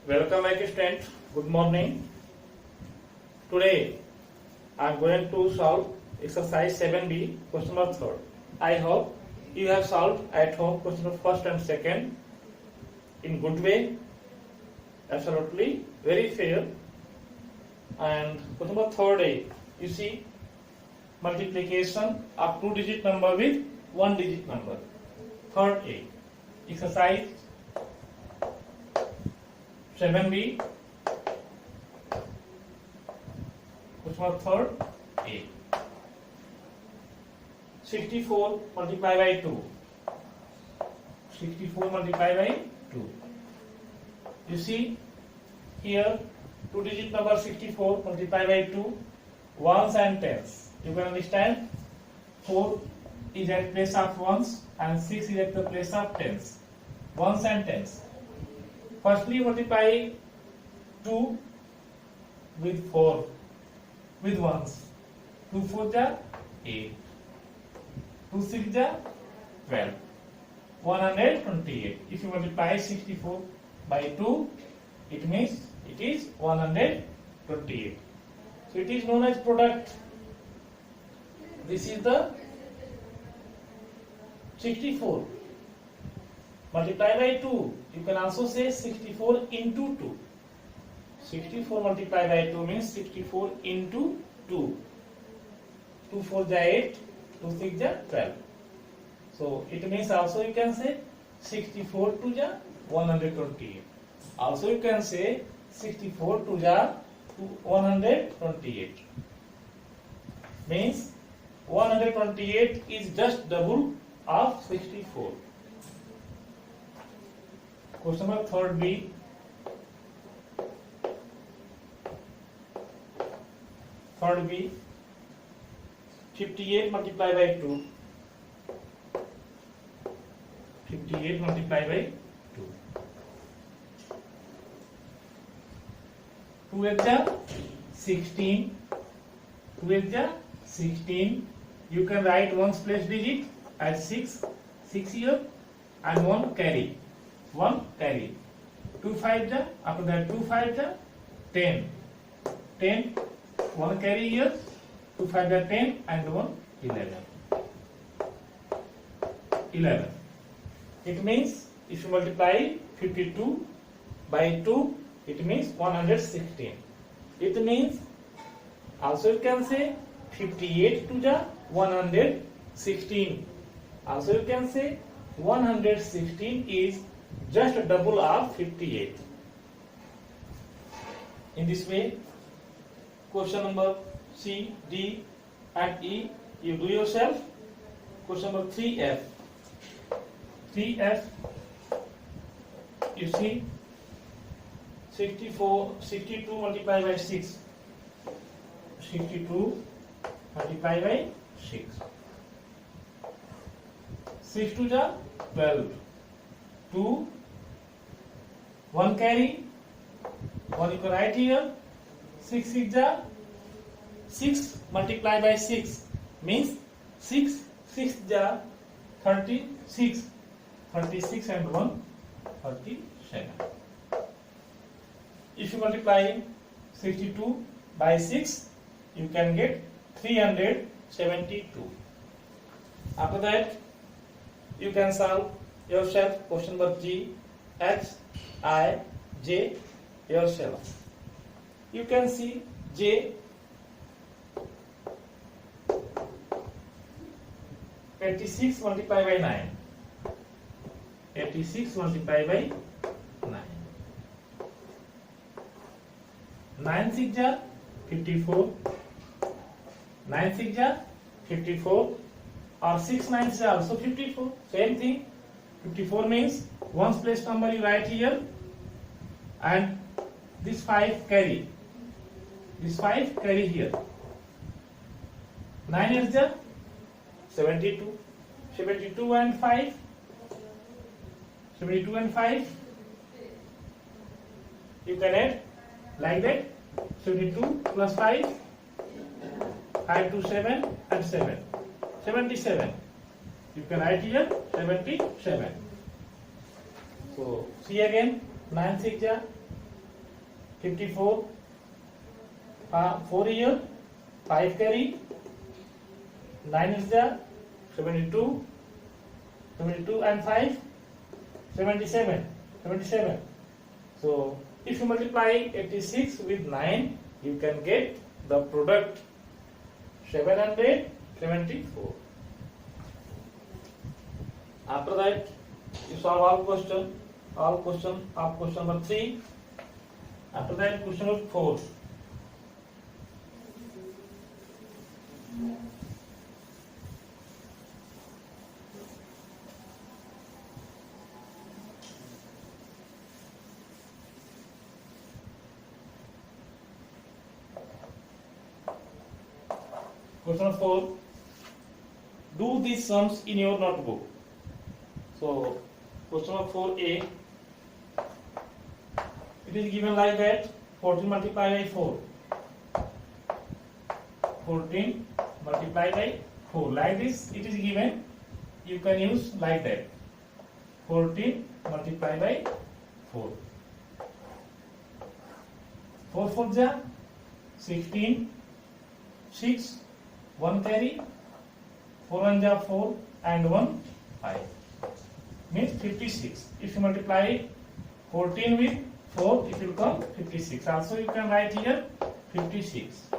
Welcome back student. Good morning. Today I am going to solve exercise 7b question number 3rd. I hope you have solved at home question number 1st and 2nd in good way, absolutely very fair. And question number 3rd you see multiplication of 2-digit number with 1-digit number. 3rd A exercise 7b question number 3rd A. 64 multiplied by 2. 64 multiplied by 2. You see here 2-digit number 64 multiplied by 2, ones and tens. You can understand 4 is at place of ones and 6 is at the place of tens. Ones and tens. Firstly multiply 2 with 4 with ones. 2 4 ja 8. 2 6 ja 12. 128. If you multiply 64 by 2, it means it is 128. So it is known as product. This is the 64 multiplied by 2. You can also say 64 into 2. 64 multiplied by 2 means 64 into 2. 2 4 ja 8, 2 6 ja 12. So it means also you can say 64 2 ja 128. Also you can say 64 2 ja 128. Means 128 is just double of 64. Question number 3rd B. 3rd B. 58 multiplied by 2. 58 multiplied by 2. 2 is 16. 2 is 16. You can write one's place digit as 6. 6 here and 1 carry. 1 carry. 2 5 ja, after that 2 5 ja 10. 10, 1 carry here. 2 5 ja 10 and 1 11. 11. It means if you multiply 52 by 2, it means 116. It means also you can say 58 to the 116. Also you can say 116 is just a double of 58. In this way, question number C, D and E you do yourself. Question number 3F. 3F, you see 62 multiplied by 6. 62 multiplied by 6. 6 to the 12. 2, 1 carry, 1 you can write here. 6 6 ja 6 multiplied by 6 means 6 6 ja 36. 36 and 1 37. If you multiply 62 by 6, you can get 372. After that, you can solve yourself question number G, H, I, J yourself. You can see J 86 multiplied by 9. 86 multiplied by 9. 9 6 ja 54. 9 6 ja 54. Or 6 9 is also 54. Same thing. 54 means one's place number you write here. And this 5 carry. This 5 carry here. 9 is ja 72. 72 and 5. 72 and 5 you can add like that. 72 plus 5 5 to 7 and 7 77. You can write here 77. So see again 9 6 ja 54. 4 here, 5 carry, 9 is there, 72, 72 and 5, 77, 77. So if you multiply 86 with 9, you can get the product 774. After that, you solve all question of question number 3. After that, question number 4. Question number 4. Do these sums in your notebook. So, question number 4a. It is given like that. 14 multiplied by 4. 14 multiplied by 4. Like this, it is given. You can use like that. 14 multiplied by 4. 4 4 ja 16. 6. 1 carry, 4 1 ja 4 and 1 5. Means 56. If you multiply 14 with 4, it will come 56. Also you can write here 56.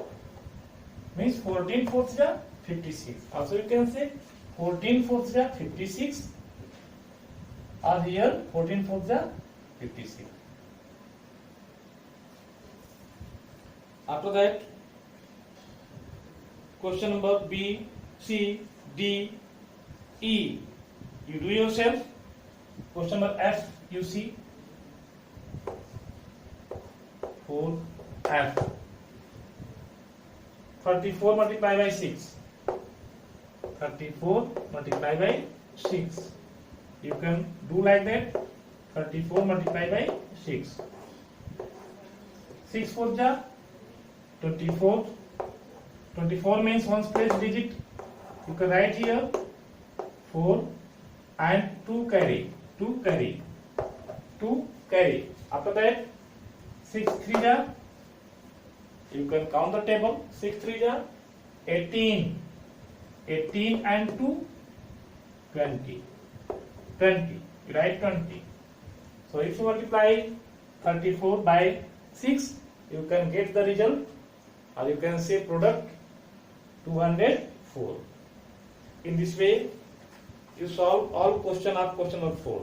Means 14 fourths ja 56. Also you can say 14 fourths ja 56. Or here 14 fourths ja 56. After that, question number B, C, D, E. You do yourself. Question number F, you see. 4, F. 34 multiplied by 6. 34 multiplied by 6. You can do like that. 34 multiplied by 6. 6 4 ja 24. 24 means one's place digit. You can write here 4 and 2 carry. 2 carry. 2 carry. After that, 6 3 ja. You can count the table. 6 3 ja 18. 18 and 2 20. 20. You write 20. So if you multiply 34 by 6, you can get the result, or you can say product 204. In this way, you solve all question of question number 4.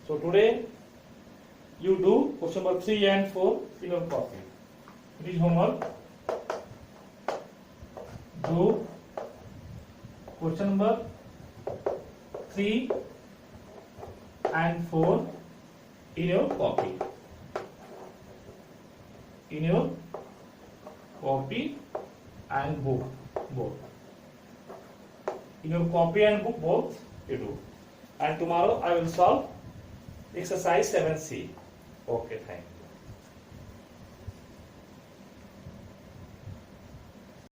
So today, you do question number 3 and 4 in your copy. It is homework. Do question number 3 and 4 in your copy. In your copy and book both. In your copy and book both you do. And tomorrow I will solve exercise 7C. Okay, thank you.